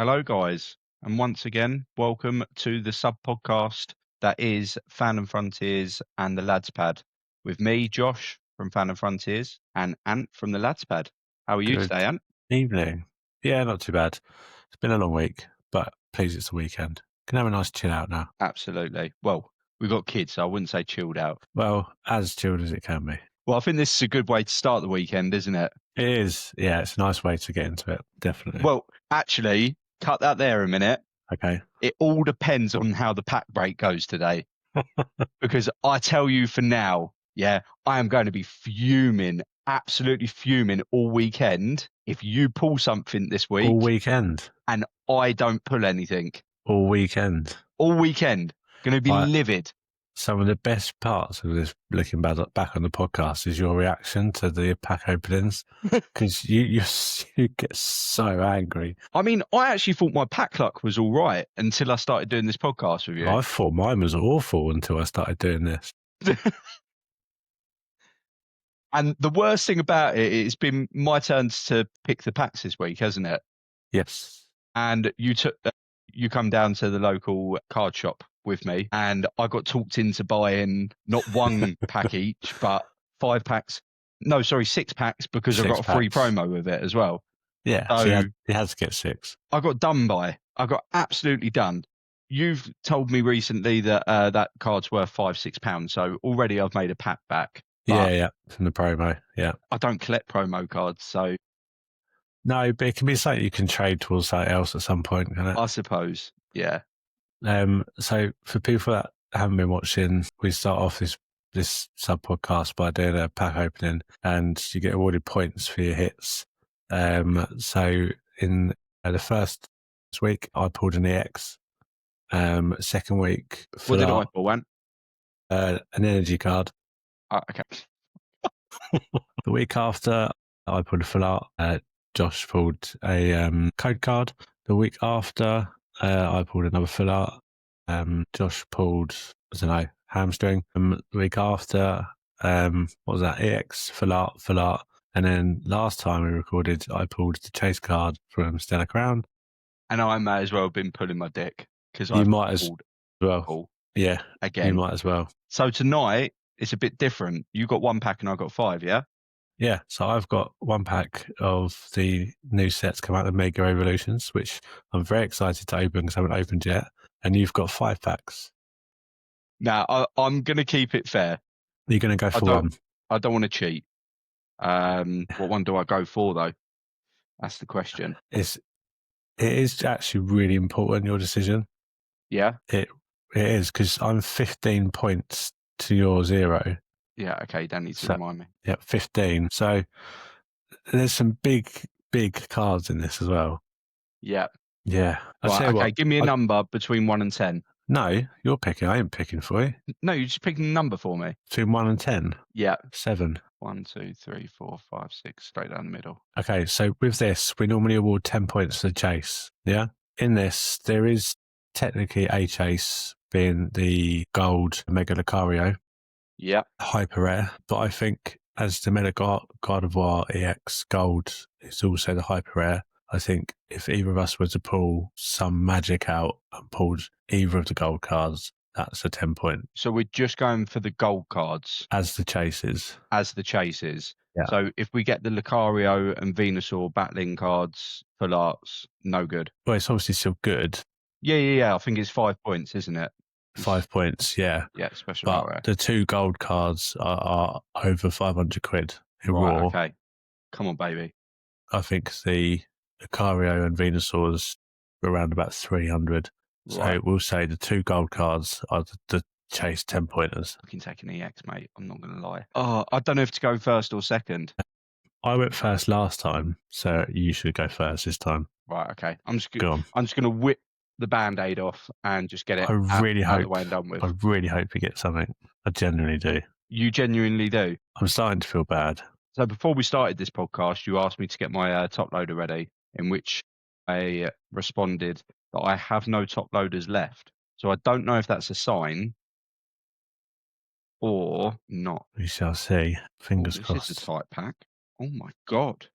Hello, guys, and once again, welcome to the sub podcast that is Fan and Frontiers and the Lads Pad with me, Josh from Fan and Frontiers, and Ant from the Lads Pad. How are you Good today, Ant? evening. Yeah, not too bad. It's been a long week, but please, it's the weekend. Can have a nice chill out now. Absolutely. Well, we've got kids, so I wouldn't say chilled out. Well, as chilled as it can be. Well, I think this is a good way to start the weekend, isn't it? It is. Yeah, it's a nice way to get into it. Definitely. Well, actually, cut that there a minute. Okay. It all depends on how the pack break goes today. Because I tell you for now, yeah, I am going to be fuming, absolutely fuming all weekend if you pull something this week All weekend. and I don't pull anything. All weekend. All weekend. Going to be livid. Some of the best parts of this, looking back on the podcast, is your reaction to the pack openings, because you get so angry. I mean, I actually thought my pack luck was all right until I started doing this podcast with you. I thought mine was awful until I started doing this. And the worst thing about it, it's been my turn to pick the packs this week, hasn't it? Yes. And you come down to the local card shop with me, and I got talked into buying not one pack each, but 5 packs. No, sorry, 6 packs, because I got a free promo with it as well. Yeah, so you had to get 6. I got done by. I got absolutely done. You've told me recently that that card's worth £5-6, so already I've made a pack back. Yeah, from the promo. Yeah, I don't collect promo cards, so no, but it can be something you can trade towards something else at some point, can it? I suppose, yeah. So for people that haven't been watching, we start off this sub podcast by doing a pack opening, and you get awarded points for your hits. So in the first week, I pulled an EX. Second week, What did I pull, Ant? an energy card. Okay. The week after, I pulled a full art. Josh pulled a code card. The week after, I pulled another full art. Josh pulled, I don't know, hamstring. The week after, what was that? EX, full art. And then last time we recorded, I pulled the chase card from Stella Crown. And I may as well have been pulling my dick, because You might as well. Yeah, again. You might as well. So tonight, it's a bit different. You got 1 pack and I got 5, yeah? Yeah, so I've got 1 pack of the new sets come out of Mega Evolutions, which I'm very excited to open because I haven't opened yet. And you've got 5 packs. Now, I'm going to keep it fair. You're going to go for one? I don't want to cheat. What one do I go for, though? That's the question. It is actually really important, your decision. Yeah? It is, because I'm 15 points to your 0. Yeah, okay, don't need to remind me. Yeah, 15. So there's some big cards in this as well. Yeah. Yeah. Right, give me a number between 1 and 10. No, you're picking. I ain't picking for you. No, you're just picking a number for me. Between 1 and 10? Yeah. 7. 1, 2, 3, 4, 5, 6, straight down the middle. Okay, so with this, we normally award 10 points to the chase. Yeah. In this, there is technically a chase, being the gold Mega Lucario. Yeah. Hyper rare, but I think as the Mega Gardevoir EX Gold is also the hyper rare, I think if either of us were to pull some magic out and pulled either of the gold cards, that's a 10 point. So we're just going for the gold cards. As the chases. Yeah. So if we get the Lucario and Venusaur battling cards, full arts, no good. Well, it's obviously still good. Yeah. I think it's 5 points, isn't it? 5 points, yeah. Yeah, special. But the 2 gold cards are over 500 quid in raw. Okay. Come on, baby. I think the Lucario and Venusaur's around about 300. Right. So we'll say the 2 gold cards are the chase 10 pointers. I can take an EX, mate. I'm not going to lie. Oh, I don't know if to go first or second. I went first last time, so you should go first this time. Right, okay. I'm just going to whip the Band-Aid off and just get it out of the way and done with. I really hope you get something. I genuinely do. You genuinely do? I'm starting to feel bad. So before we started this podcast, you asked me to get my top loader ready, in which I responded that I have no top loaders left. So I don't know if that's a sign or not. We shall see. Fingers crossed. This is a tight pack. Oh my God.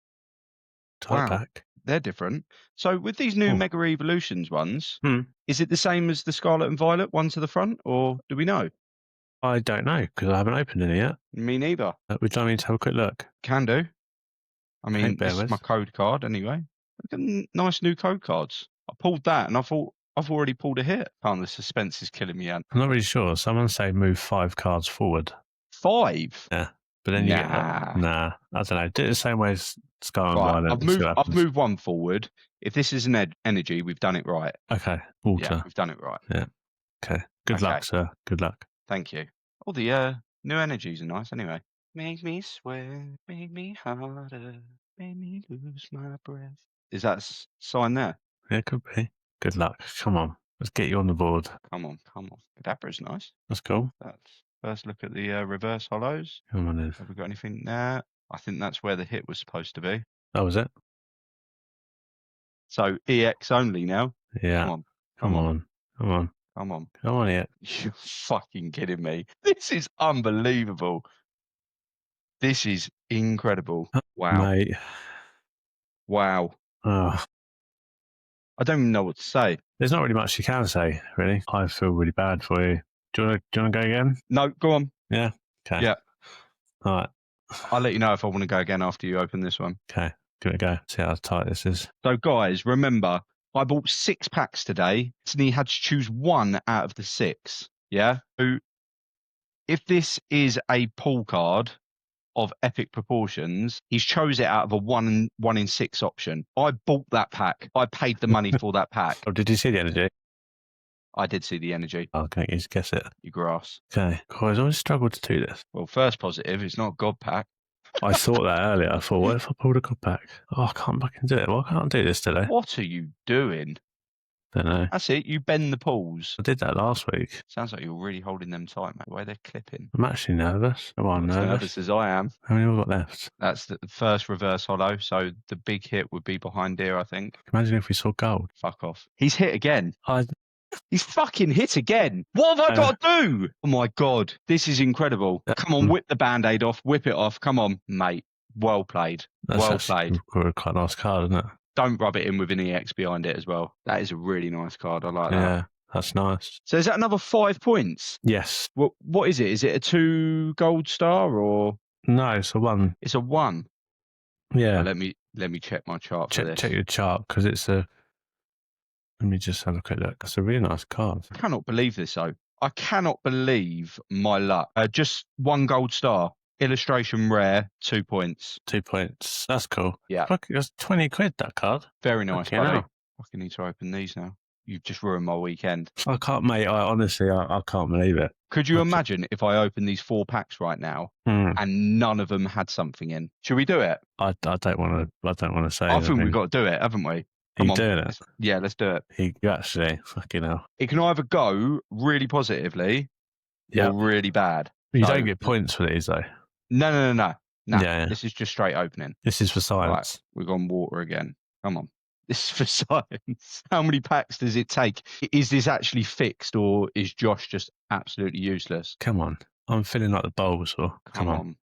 Tight pack? they're different. So with these new Oh. Mega Evolutions ones, Hmm. is it the same as the Scarlet and Violet one to the front, or do we know? I don't know because I haven't opened any yet. Me neither. Would you like me to have a quick look? Can do. I Okay, mean, bear this is with. my code card anyway. Look at nice new code cards. I pulled that and I thought I've already pulled a hit. Oh, the suspense is killing me, Ant. I'm not really sure. Someone say move 5 cards forward. 5? Yeah, but then you get Nah. nah. I don't know. Do it the same way as Scarlet and Right, Violet. I've and see moved. what I've happens. moved one forward. If this is an energy, we've done it right. Okay, Yeah, water. we've done it right. Yeah. Okay. Good Okay. luck, sir. Good luck. Thank you. All the new energies are nice anyway. Make me sweat, make me harder, make me lose my breath. Is that sign there? Yeah, could be. Good luck. Come on. Let's get you on the board. Come on, come on. Kadabra's nice. That's cool. That's first look at the reverse hollows. Come on in. Have we got anything there? I think that's where the hit was supposed to be. That was it? So EX only now. Yeah. Come on, Come on. Come on. come on. Come on, it. You're fucking kidding me. This is unbelievable. This is incredible. Wow. Mate. Wow. Oh, I don't even know what to say. there's not really much you can say, really. I feel really bad for you. Do you want to go again? No, go on. Yeah. Okay. Yeah. All right. I'll let you know if I want to go again after you open this one. Okay. Give it a go. See how tight this is. So, guys, remember, I bought 6 packs today, and he had to choose one out of the 6. Yeah. So, if this is a pull card of epic proportions, he's chose it out of a 1 in 6 option. I bought that pack. I paid the money for that pack. Oh, did you see the energy? I did see the energy. Oh, can you guess it? You grass. Okay. Guys, I always struggled to do this. Well, first positive, it's not a god pack. I thought that earlier. I thought, what if I pulled a god pack? Oh, I can't fucking do it. Why can't I do this today? What are you doing? Don't know. That's it. You bend the pulls. I did that last week. Sounds like you're really holding them tight, mate. The way they're clipping. I'm actually nervous. Oh, I'm Not as nervous. nervous as I am. How many have I got left? That's the first reverse hollow. So the big hit would be behind here, I think. Imagine if we saw gold. Fuck off. He's hit again. I He's fucking hit again. What have I got to do? Oh my God. This is incredible. Come on, whip the band-aid off. Whip it off. Come on, mate. Well played. Well played. Quite a nice card, isn't it? Don't rub it in with an EX behind it as well. That is a really nice card. I like that. Yeah, that's nice. So is that another 5 points? Yes. What is it? Is it a 2 gold star or? No, it's a 1. It's a 1. Yeah. Let me check my chart for this. Check your chart because it's a. Let me just have a quick look. It's a really nice card. I cannot believe this though. I cannot believe my luck. Just 1 gold star. Illustration rare, 2 points. 2 points. That's cool. Yeah. Fuck, that's 20 quid, that card. Very nice, Fucking buddy. hell. I need to open these now. You've just ruined my weekend. I can't, mate. Honestly, I can't believe it. Could you imagine if I open these 4 packs right now and none of them had something in? Should we do it? I don't want to. I don't want to say. I think we've got to do it, haven't we? Are you doing it? Yeah, let's do it. You actually, fucking hell. It can either go really positively or really bad. You don't get points for these, though. No. Yeah. This is just straight opening. This is for science. Right, we've gone water again. Come on. This is for science. How many packs does it take? Is this actually fixed or is Josh just absolutely useless? Come on. I'm feeling like the Bulbasaur. Come on.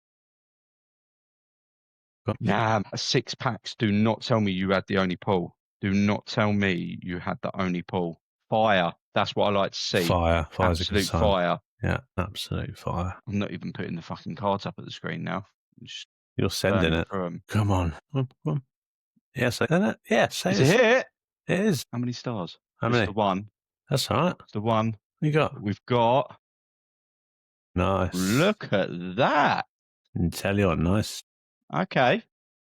Nah, 6 packs. Do not tell me you had the only pull. Do not tell me you had the only pull. Fire. That's what I like to see. Fire. Fire's a good Absolute sign. fire. Yeah, absolute fire. I'm not even putting the fucking cards up at the screen now. You're sending it. Come on. Come on. Yes, yes, it's a hit. It is. How many stars? How many? The 1. That's all right. It's the 1. What you got? We've got. Nice. Look at that. Inteleon, nice. Okay.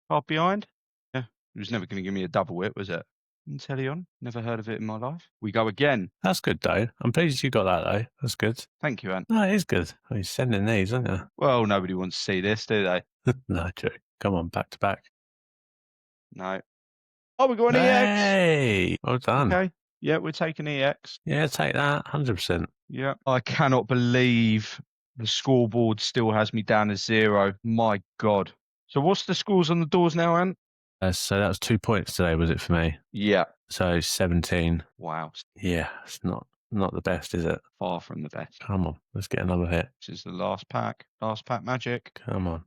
Card behind. Yeah. It was never going to give me a double whip, was it? Inteleon. Never heard of it in my life. We go again. That's good, though. I'm pleased you got that, though. That's good. Thank you, Ant. No, it is good. Oh, you're sending these, aren't you? Well, nobody wants to see this, do they? No, true. Come on, back to back. No. Oh, we got an EX. Hey, well done. Okay. Yeah, we're taking EX. Yeah, take that. 100%. Yeah. I cannot believe the scoreboard still has me down as 0. My God. So what's the scores on the doors now, Ant? So that was 2 points today, was it for me? Yeah. So 17. Wow. Yeah, it's not the best, is it? Far from the best. Come on, let's get another hit. This is the last pack. Last pack magic. Come on.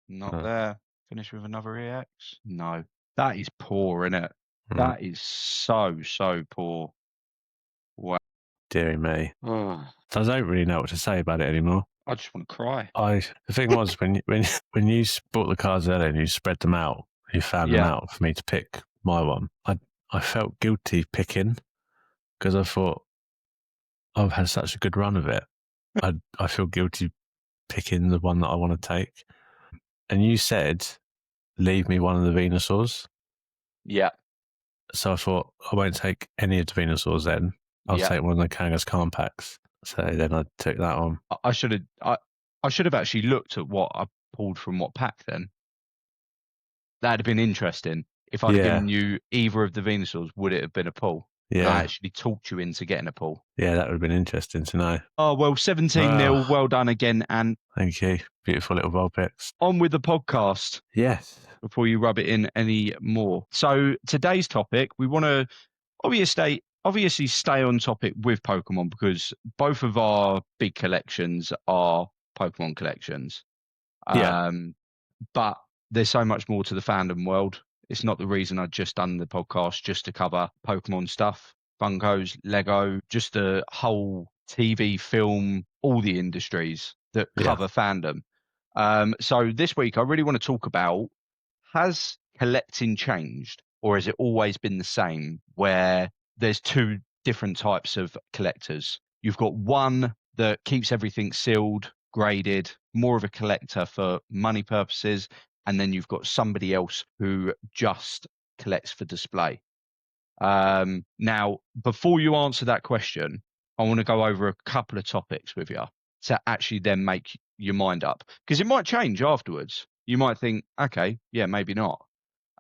Not there. Finish with another EX. No. That is poor, isn't it? Mm, That is so poor. Wow. dearie me. Oh, I don't really know what to say about it anymore. I just want to cry. The thing was when you bought the cards earlier and you spread them out, you found them Yeah. out for me to pick my one. I felt guilty picking because I thought I've had such a good run of it. I feel guilty picking the one that I want to take. And you said leave me one of the Venusaurs. Yeah. So I thought I won't take any of the Venusaurs then. I'll Yeah. take one of the Kangaskhan packs. So then I took that one. I should have. I should have actually looked at what I pulled from what pack. Then that'd have been interesting. If I'd have Yeah, given you either of the Venusaurs, would it have been a pull? And I yeah, actually talked you into getting a pull. yeah. That would have been interesting to know. Oh well, 17-0. Oh, Well done again, and thank you. Beautiful little roll picks. on with the podcast. Yes. Before you rub it in any more. So today's topic, we want to obviously stay on topic with Pokemon because both of our big collections are Pokemon collections. Yeah. But there's so much more to the fandom world. It's not the reason I've just done the podcast just to cover Pokemon stuff, Funkos, Lego, just the whole TV, film, all the industries that Yeah. cover fandom. So this week I really want to talk about, has collecting changed or has it always been the same where there's two different types of collectors? You've got one that keeps everything sealed, graded, more of a collector for money purposes, and then you've got somebody else who just collects for display. Now, before you answer that question, I want to go over a couple of topics with you to actually then make your mind up because it might change afterwards. You might think, okay, yeah, maybe not.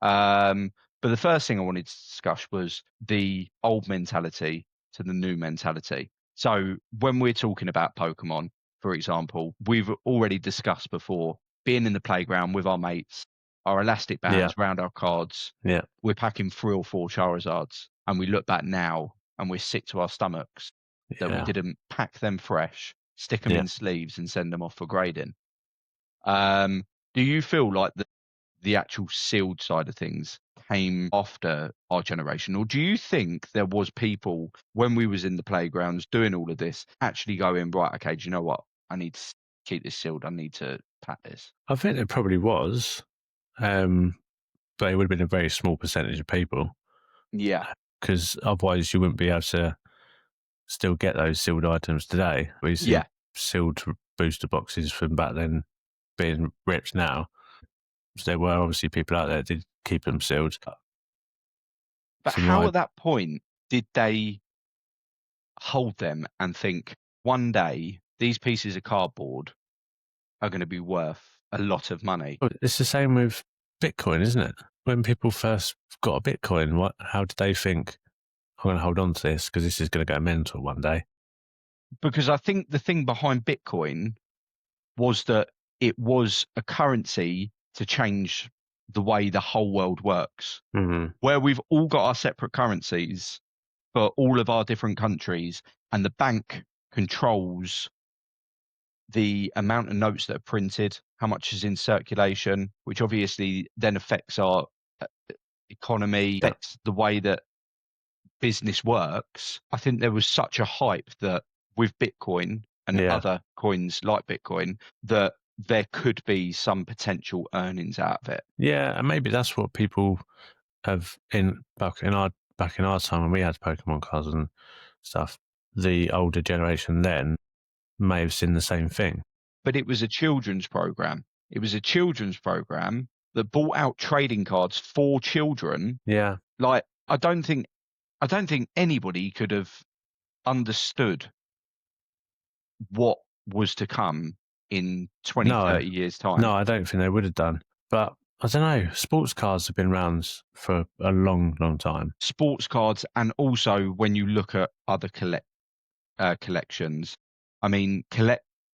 Um, but the first thing I wanted to discuss was the old mentality to the new mentality. So when we're talking about Pokemon, for example, we've already discussed before being in the playground with our mates, our elastic Yeah. bands around our cards. Yeah. We're packing 3 or 4 Charizards, and we look back now and we're sick to our stomachs that we Yeah. didn't pack them fresh, stick them Yeah. in sleeves, and send them off for grading. Do you feel like the actual sealed side of things came after our generation, or do you think there was people when we was in the playgrounds doing all of this actually going, right, okay, do you know what, I need to keep this sealed, I need to pack this? I think there probably was, but it would have been a very small percentage of people Yeah. because otherwise you wouldn't be able to still get those sealed items today. We see Yeah. sealed booster boxes from back then being ripped now. So there were obviously people out there that did keep them sealed. But From how my at that point did they hold them and think one day these pieces of cardboard are going to be worth a lot of money? it's the same with Bitcoin, isn't it? When people first got a Bitcoin, how did they think I'm going to hold on to this because this is going to go mental one day? Because I think the thing behind Bitcoin was that it was a currency to change the way the whole world works, Mm-hmm. where we've all got our separate currencies for all of our different countries, and the bank controls the amount of notes that are printed, how much is in circulation, which obviously then affects our uh, economy, Yeah. affects the way that business works. I think there was such a hype that with Bitcoin and Yeah. other coins like Bitcoin, that there could be some potential earnings out of it. Yeah, and maybe that's what people have back in our time when we had Pokemon cards and stuff. The older generation then may have seen the same thing. But it was a children's program. It was a children's program that bought out trading cards for children. Yeah, Like, I don't think anybody could have understood what was to come in 20, no, 30 years' time. no, I don't think they would have done. But I don't know. Sports cards have been around for a long, long time. Sports cards, and also when you look at other collections, I mean,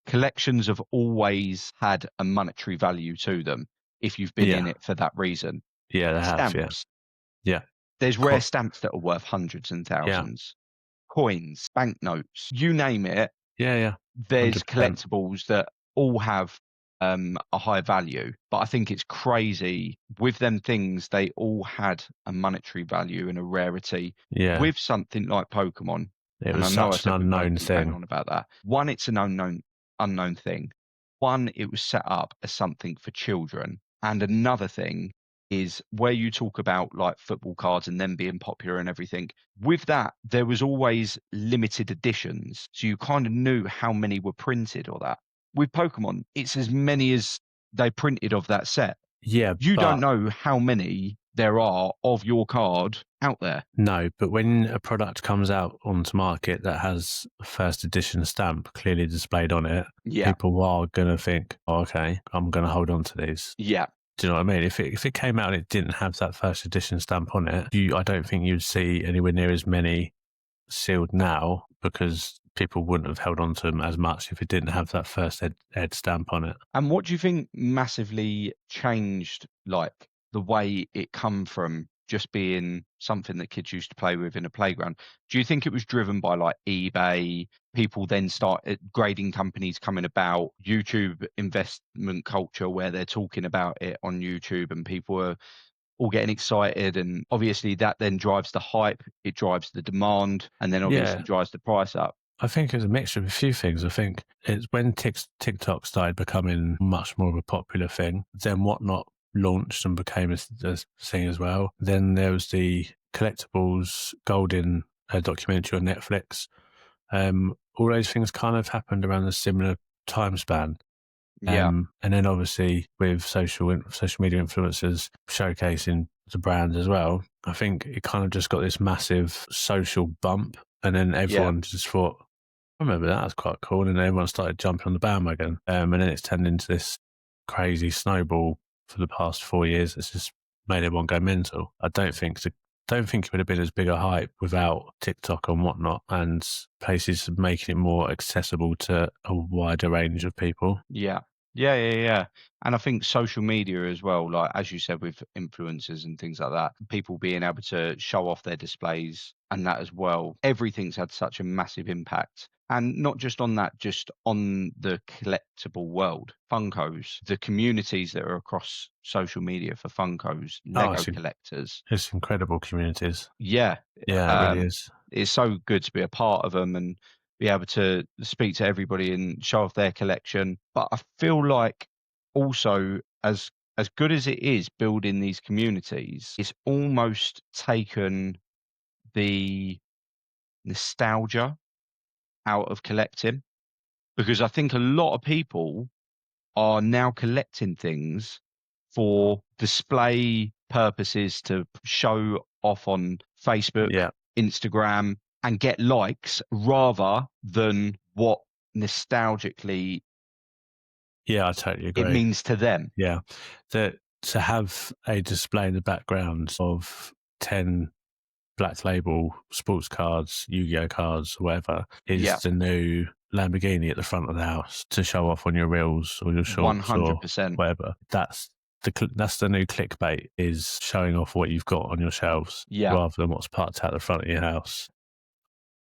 collections have always had a monetary value to them if you've been in Yeah, it for that reason. yeah, they have. Yeah, Stamps. yeah, There's rare Co- stamps that are worth hundreds and yeah, thousands. Coins, banknotes, you name it. yeah, yeah. There's 100%. collectibles that all have a high value. But I think it's crazy with them things. They all had a monetary value and a rarity. Yeah. With something like Pokemon, It and was I know I such an said we won't unknown keep banging thing. on about that. One, it's an unknown thing. One, it was set up as something for children, and another thing is where you talk about like football cards and them being popular and everything. With that, there was always limited editions, so you kind of knew how many were printed or that. With Pokemon, it's as many as they printed of that set. Yeah, You don't but know how many there are of your card out there. no, but when a product comes out onto market that has a first edition stamp clearly displayed on it, Yeah, people are going to think, oh, okay, I'm going to hold on to these. yeah, Do you know what I mean? If it came out and it didn't have that first edition stamp on it, I don't think you'd see anywhere near as many sealed now because people wouldn't have held on to them as much if it didn't have that first ed stamp on it. And what do you think massively changed, like the way it come from just being something that kids used to play with in a playground? Do you think it was driven by like eBay? People then started grading companies coming about, YouTube investment culture where they're talking about it on YouTube and people are all getting excited, and obviously that then drives the hype, it drives the demand, and then obviously Yeah, drives the price up. I think it's a mixture of a few things. I think it's when TikTok started becoming much more of a popular thing, then Whatnot launched and became a thing as well. Then there was the collectibles Golden documentary on Netflix. All those things kind of happened around a similar time span. Yeah, And then obviously with social media influencers showcasing the brand as well, I think it kind of just got this massive social bump. And then yeah, everyone just thought, I remember that was quite cool. And then everyone started jumping on the bandwagon. And then it's turned into this crazy snowball for the past 4 years. It's just made everyone go mental. Don't think it would have been as big a hype without TikTok and whatnot and places making it more accessible to a wider range of people. yeah. Yeah. And I think social media as well, like as you said, with influencers and things like that, people being able to show off their displays and that as well. Everything's had such a massive impact. And not just on that, just on the collectible world. Funkos, the communities that are across social media for Funkos, Oh, Lego collectors. it's incredible communities. Yeah. Yeah, it really Um, is. it's so good to be a part of them and be able to speak to everybody and show off their collection. But I feel like also as good as it is building these communities, it's almost taken the nostalgia out of collecting, because I think a lot of people are now collecting things for display purposes to show off on Facebook, Yeah. Instagram, and get likes rather than what nostalgically Yeah, I totally it agree. means to them. Yeah. That to have a display in the background of 10 black label sports cards, Yu-Gi-Oh cards, whatever, is Yeah, the new Lamborghini at the front of the house to show off on your reels or your shorts or 100%. whatever. That's the new clickbait, is showing off what you've got on your shelves Yeah. rather than what's parked out the front of your house.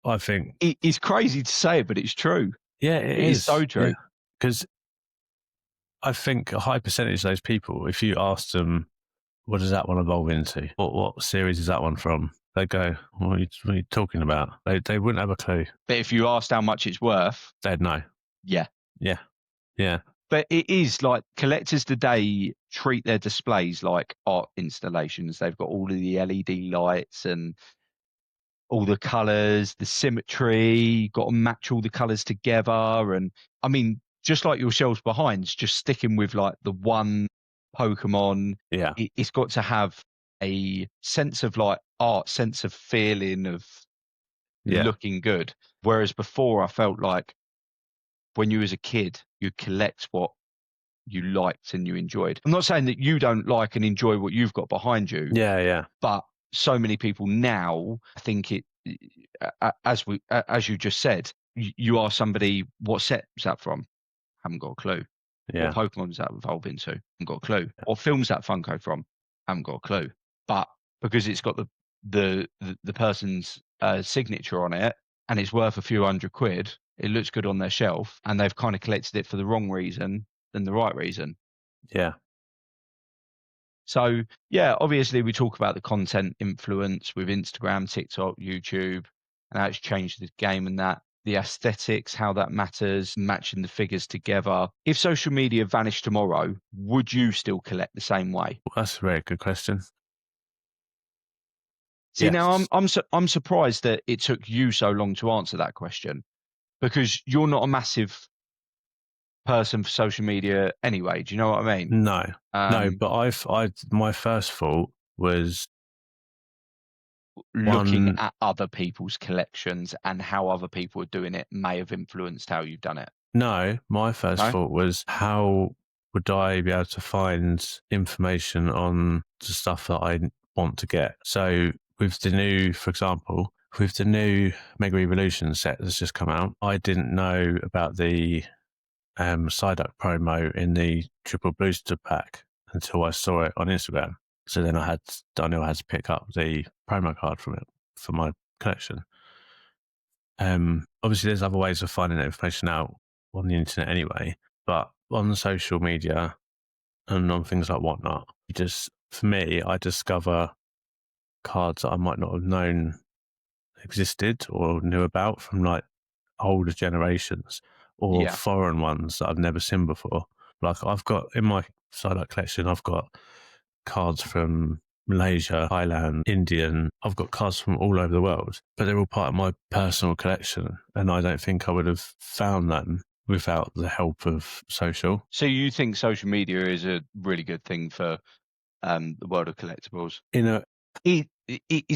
I think, It's crazy to say, but it's true. yeah, it It is is. so Yeah. true. Because I think a high percentage of those people, if you ask them, what does that one evolve into? What series is that one from? They go, what are you talking about? They wouldn't have a clue. But if you asked how much it's worth, They'd know. yeah. Yeah. Yeah. But it is like collectors today treat their displays like art installations. They've got all of the LED lights and all the colors, the symmetry, got to match all the colors together. And I mean, just like your shelves behind, just sticking with like the one Pokemon, Yeah. it's got to have a sense of like art, sense of feeling of Yeah. looking good. Whereas before, I felt like when you was a kid, you collect what you liked and you enjoyed. I'm not saying that you don't like and enjoy what you've got behind you, Yeah. Yeah. but so many people now, I think as you just said, you are somebody, what set's that from? Haven't got a clue. What Yeah. Pokemon's that evolve into? Haven't got a clue. What film's that Funko from? Haven't got a clue. But because it's got the person's signature on it and it's worth a few £100, it looks good on their shelf, and they've kind of collected it for the wrong reason. than the right reason. Yeah. So yeah, obviously we talk about the content influence with Instagram, TikTok, YouTube, and how it's changed the game and that. The aesthetics, how that matters, matching the figures together. If social media vanished tomorrow, would you still collect the same way? Well, that's a very good question. See, now Yes. I'm surprised that it took you so long to answer that question, because you're not a massive person for social media anyway. Do you know what I mean? No. No, Um, but my first thought was Looking one. at other people's collections and how other people are doing it may have influenced how you've done it. No, my first No? thought was how would I be able to find information on the stuff that I want to get? So with the new, for example, with the new Mega Evolution set that's just come out, I didn't know about the Psyduck promo in the triple booster pack until I saw it on Instagram. So then I knew I had to pick up the promo card from it for my collection. Obviously, there's other ways of finding that information out on the internet anyway, but on social media and on things like whatnot, for me, I discover cards that I might not have known existed or knew about from like older generations or Yeah. foreign ones that I've never seen before. Like I've got in my Psyduck collection, I've got cards from Malaysia, Thailand, Indian. I've got cards from all over the world, but they're all part of my personal collection. And I don't think I would have found them without the help of social. So you think social media is a really good thing for the world of collectibles? In a It's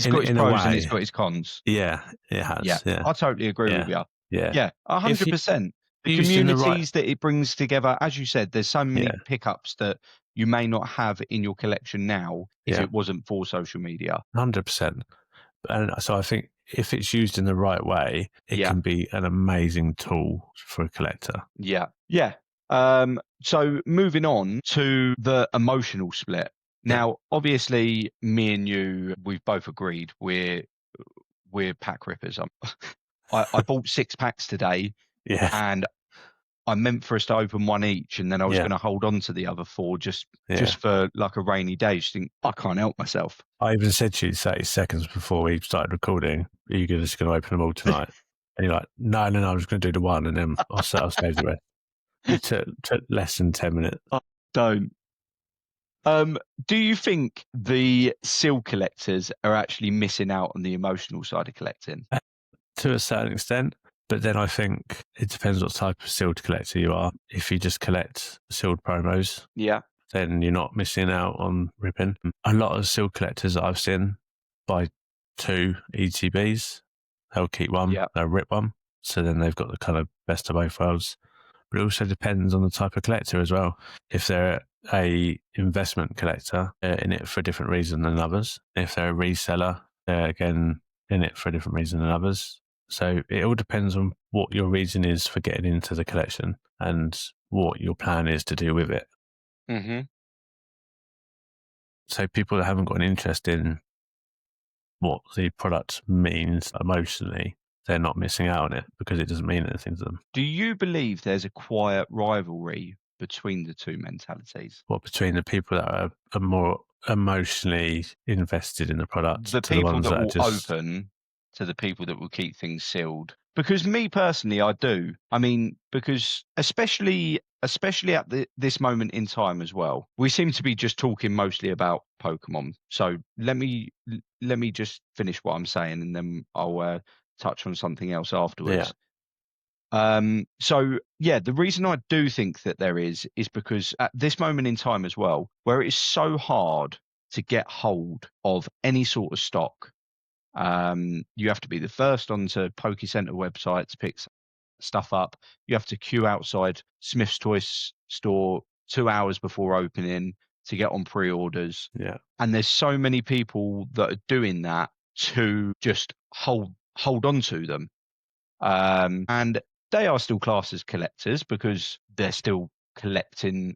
got its in a pros and it's way, got its cons. yeah, it Yeah, has. Yeah, I totally agree with yeah, you. yeah. Yeah, If you 100%. The used in the right, communities that it brings together, as you said, there's so many yeah, pickups that you may not have in your collection now if yeah, it wasn't for social media. 100%. And so I think if it's used in the right way, it Yeah, can be an amazing tool for a collector. yeah, yeah. So moving on to the emotional split. Yeah, Now, obviously, me and you, we've both agreed we're pack rippers. I bought 6 packs today, yeah, and I meant for us to open one each, and then I was yeah, going to hold on to the other 4 just yeah. for like a rainy day. Just think I can't help myself. I even said to you 30 seconds before we started recording, are you just going to open them all tonight? And you're like, no, I'm just going to do the one and then I'll save the rest. It took less than 10 minutes. I don't. Do you think the seal collectors are actually missing out on the emotional side of collecting? To a certain extent, but then I think it depends what type of sealed collector you are. If you just collect sealed promos, Yeah, then you're not missing out on ripping. A lot of sealed collectors that I've seen buy 2 ETBs. They'll keep one, yeah. they'll rip one. So then they've got the kind of best of both worlds. But it also depends on the type of collector as well. If they're a investment collector, they're in it for a different reason than others. If they're a reseller, they're again in it for a different reason than others. So it all depends on what your reason is for getting into the collection and what your plan is to do with it. Mm-hmm. So people that haven't got an interest in what the product means emotionally, they're not missing out on it because it doesn't mean anything to them. Do you believe there's a quiet rivalry between the two mentalities? What between the people that are more emotionally invested in the product The to the people ones that that are will just open to the people that will keep things sealed. Because me personally, I do. I mean, because especially at this moment in time as well, we seem to be just talking mostly about Pokemon. So let me just finish what I'm saying, and then I'll touch on something else yeah, afterwards. So yeah, the reason I do think that there is because at this moment in time as well, where it is so hard to get hold of any sort of stock, you have to be the first onto Poke Center website to pick stuff up. You have to queue outside Smith's Toys store 2 hours before opening to get on pre-orders. yeah, And there's so many people that are doing that to just hold on to them. And they are still classed as collectors because they're still collecting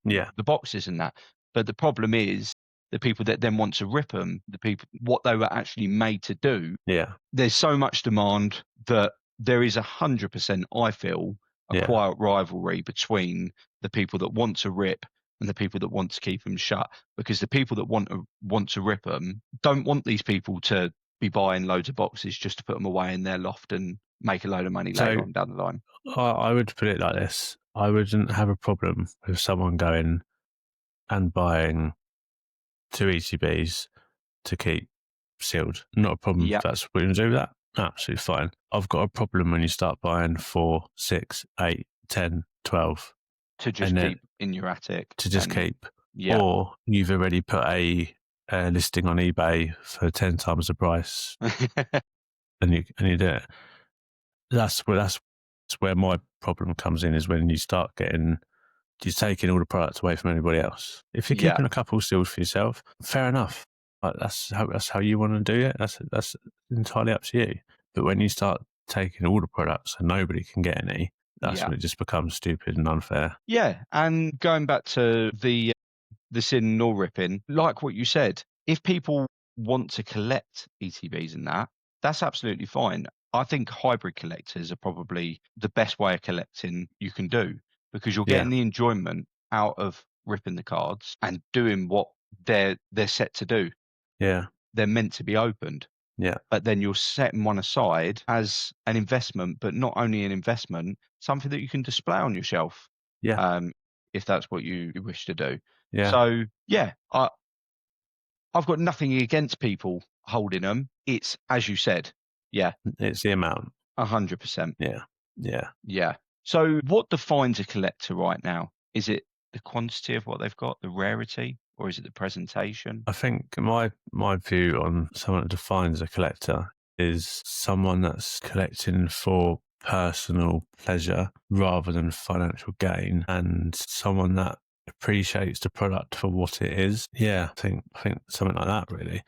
yeah, the boxes and that. But the problem is the people that then want to rip them, the people what they were actually made to do. yeah, There's so much demand that there is 100%, I feel, a yeah, quiet rivalry between the people that want to rip and the people that want to keep them shut. Because the people that want to rip them don't want these people to be buying loads of boxes just to put them away in their loft and make a load of money later So on down the line. I would put it like this: I wouldn't have a problem with someone going and buying 2 ETBs to keep sealed. Not a problem if Yeah, that's what you do that. Absolutely fine. I've got a problem when you start buying 4, 6, 8, 10, 12, to just and then keep in your attic to just and keep. yeah. Or you've already put a listing on eBay for 10 times the price, and you do it. That's where my problem comes in, is when you start getting, you're taking all the products away from anybody else. If you're Yeah, keeping a couple sealed for yourself, fair enough. Like, that's how you want to do it. That's entirely up to you. But when you start taking all the products and nobody can get any, that's yeah. when it just becomes stupid and unfair. Yeah, and going back to the sin nor ripping, like what you said, if people want to collect ETBs and that's absolutely fine. I think hybrid collectors are probably the best way of collecting you can do, because you're Yeah, getting the enjoyment out of ripping the cards and doing what they're set to do. yeah, They're meant to be opened. yeah, But then you're setting one aside as an investment, but not only an investment, something that you can display on your shelf, yeah, um, if that's what you wish to do. yeah. So yeah, I've got nothing against people holding them. It's as you said, yeah, It's the amount. 100%, Yeah, yeah. yeah. So what defines a collector right now? Is it the quantity of what they've got, the rarity, or is it the presentation? I think my view on someone that defines a collector is someone that's collecting for personal pleasure rather than financial gain, and someone that appreciates the product for what it is. Yeah, I think something like that, really.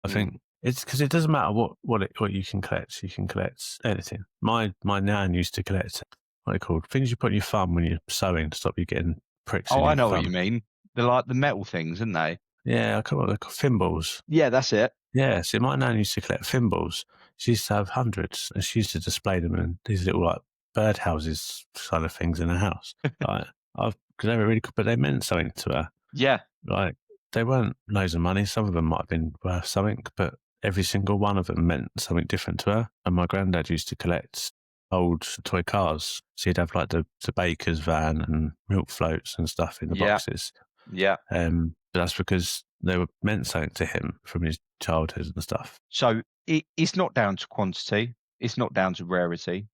I Mm. think it's because it doesn't matter what you can collect. You can collect anything. My nan used to collect, what are they called, things you put in your thumb when you're sewing to stop you getting pricks Oh, in I your know what you thumb. mean. They're like the metal things, aren't they? Yeah, I can't remember what they're called, thimbles. Yeah, that's it. Yeah, see, my nan used to collect thimbles. She used to have hundreds, and she used to display them in these little like birdhouses kind of things in her house. Like, because they were really cool, but they meant something to her. Yeah, Like, they weren't loads of money. Some of them might have been worth something, but every single one of them meant something different to her. And my granddad used to collect old toy cars. So he'd have like the baker's van and milk floats and stuff in the yeah, boxes. yeah. But that's because they were meant something to him from his childhood and stuff. So it's not down to quantity. It's not down to rarity.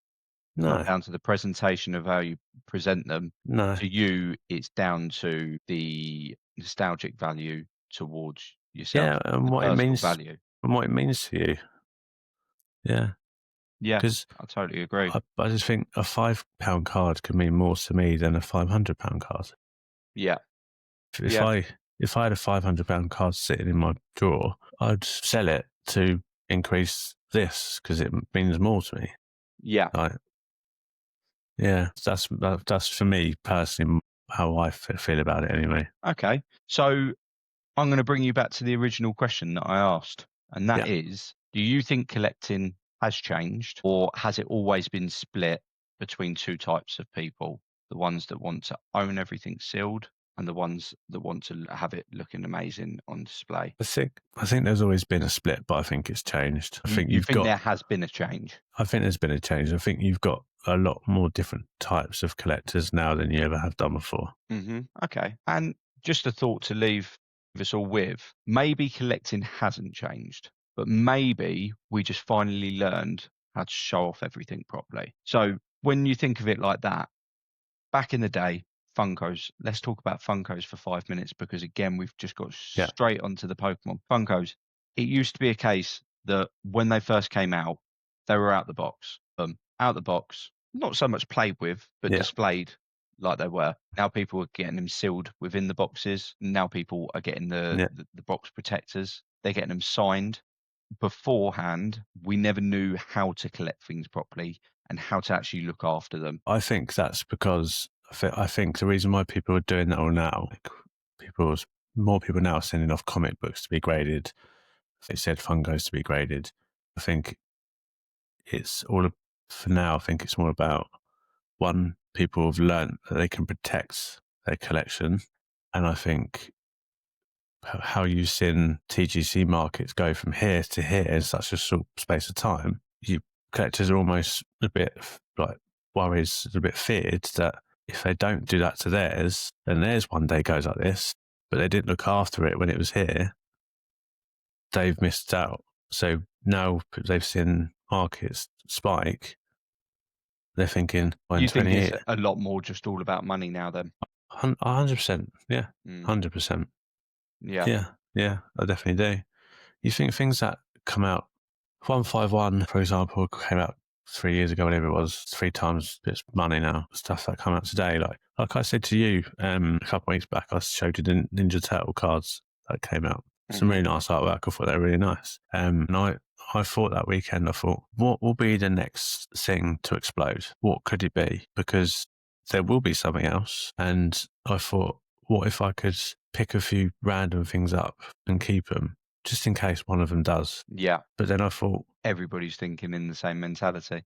It's not No, down to the presentation of how you present them. no. To you, it's down to the nostalgic value towards yourself, Yeah, and the what it personal means value. and what it means to you. Yeah, Yeah, because I totally agree. I just think a £5 card could mean more to me than a £500 card. Yeah, If yeah, I had a £500 card sitting in my drawer, I'd sell it to increase this because it means more to me. yeah. Like, yeah, that's for me personally how I feel about it anyway. Okay. So I'm going to bring you back to the original question that I asked, and that Yeah, is, do you think collecting has changed, or has it always been split between two types of people? The ones that want to own everything sealed, and the ones that want to have it looking amazing on display. I think there's always been a split, but I think it's changed. You think there has been a change? I think there's been a change. I think you've got a lot more different types of collectors now than you ever have done before. Okay. And just a thought to leave us all with, maybe collecting hasn't changed, but maybe we just finally learned how to show off everything properly. So when you think of it like that, back in the day, Funkos, let's talk about Funkos for 5 minutes, because again, we've just got Yeah, straight onto the Pokemon. Funkos, it used to be a case that when they first came out, they were out the box. Out the box, not so much played with, but yeah, displayed like they were. Now people are getting them sealed within the boxes. Now people are getting yeah. the box protectors. They're getting them signed. Beforehand, we never knew how to collect things properly and how to actually look after them. I think that's because I think the reason why people are doing that all now, like more people now are sending off comic books to be graded. They said Fungos to be graded. I think it's all for now. I think it's more about one people have learnt that they can protect their collection. And I think how you've seen TGC markets go from here to here in such a short space of time, collectors are almost a bit like worried, a bit feared that if they don't do that to theirs, then theirs one day goes like this, but they didn't look after it when it was here, they've missed out. So now they've seen markets spike, they're thinking, well, in You think 20 it's years, a lot more just all about money now then? 100%, yeah, Mm. 100%. Yeah. Yeah, I definitely do. You think things that come out, 151, for example, came out 3 years ago, whatever it was, 3 times its money now. Stuff that come out today, like I said to you a couple of weeks back, I showed you the Ninja Turtle cards that came out. Some really nice artwork. I thought they were really nice. And I thought that weekend, I thought, what will be the next thing to explode? What could it be? Because there will be something else. And I thought, what if I could pick a few random things up and keep them just in case one of them does? Yeah. But then I thought, Everybody's thinking in the same mentality.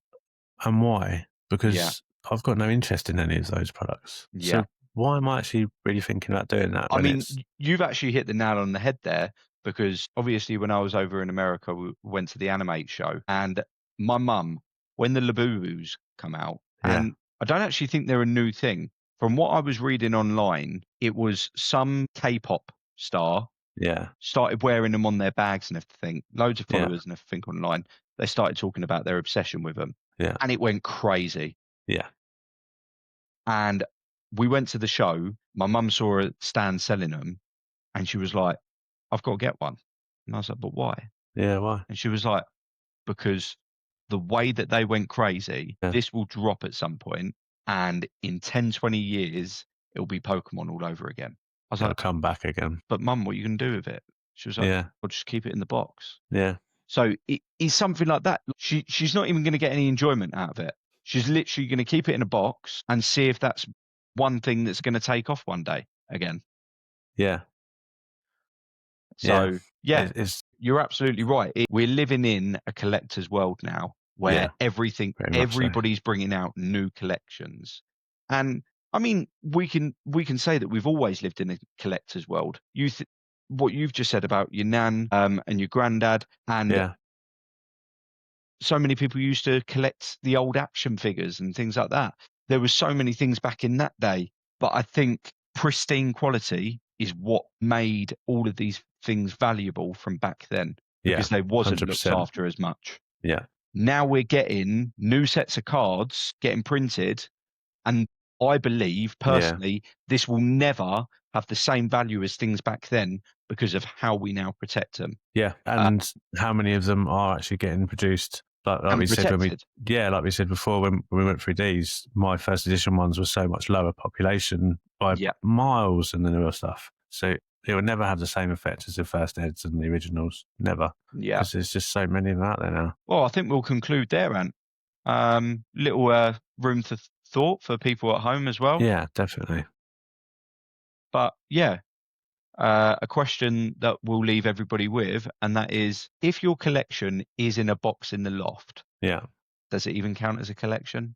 and why? Yeah. Because I've got no interest in any of those products. Yeah. So why am I actually really thinking about doing that? I when mean, it's you've actually hit the nail on the head there, because obviously when I was over in America, we went to the Animate show, and my mum, when the Labubus come out, Yeah. and I don't actually think they're a new thing. From what I was reading online, it was some K-pop star yeah, started wearing them on their bags and everything. Loads of Yeah. followers and everything online. They started talking about their obsession with them, yeah, and it went crazy. yeah, And we went to the show. My mum saw a stand selling them, and she was like, "I've got to get one." And I was like, "But why?" yeah. Why? And she was like, "Because the way that they went crazy, Yeah. this will drop at some point, and in 10, 20 years, it'll be Pokemon all over again." I was It'll like, come back again. "But mum, what are you going to do with it?" She was like, Yeah, "I'll just keep it in the box." yeah, So it's something like that. She's not even going to get any enjoyment out of it. She's literally going to keep it in a box and see if that's one thing that's going to take off one day again. yeah, yeah. So yeah, It's you're absolutely right. We're living in a collector's world now, where Yeah, very much so. everybody's bringing out new collections. And I mean, we can say that we've always lived in a collector's world. What you've just said about your nan and your granddad, and Yeah, so many people used to collect the old action figures and things like that. There was so many things back in that day, but I think pristine quality is what made all of these things valuable from back then, yeah, because they wasn't looked 100%. after as much. Yeah, Now we're getting new sets of cards getting printed, and I believe yeah, personally this will never have the same value as things back then because of how we now protect them yeah. And how many of them are actually getting produced? Like and we said protected. like we said before when we went through these, my first edition ones were so much lower population by Yeah. miles than the newer stuff. So it would never have the same effect as the first eds and the originals. Never. Yeah. Because there's just so many of them out there now. Well, I think we'll conclude there, Ant. Little room for thought for people at home as well. Yeah, definitely. But yeah, a question that we'll leave everybody with, and that is, if your collection is in a box in the loft, Yeah. does it even count as a collection?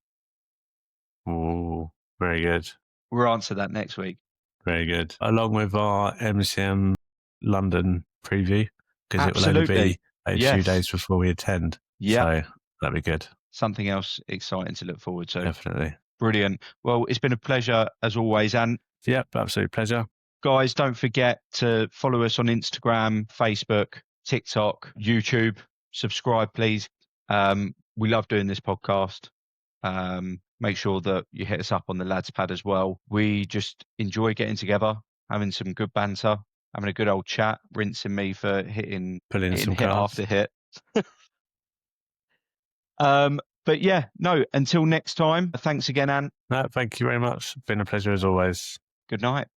Ooh, very good. We'll answer that next week. Very good. Along with our MCM London preview, because it will only Absolutely. be a few Yes. days before we attend. Yeah. So that'd be good. Something else exciting to look forward to. Definitely. Brilliant. Well, it's been a pleasure as always. And Yep, absolute pleasure. guys, don't forget to follow us on Instagram, Facebook, TikTok, YouTube. Subscribe, please. We love doing this podcast. Make sure that you hit us up on the lads pad as well. We just enjoy getting together, having some good banter, having a good old chat, rinsing me for hitting Some hit cards. after hit. But yeah, no, until next time, thanks again, Ant. No, thank you very much. Been a pleasure as always. Good night.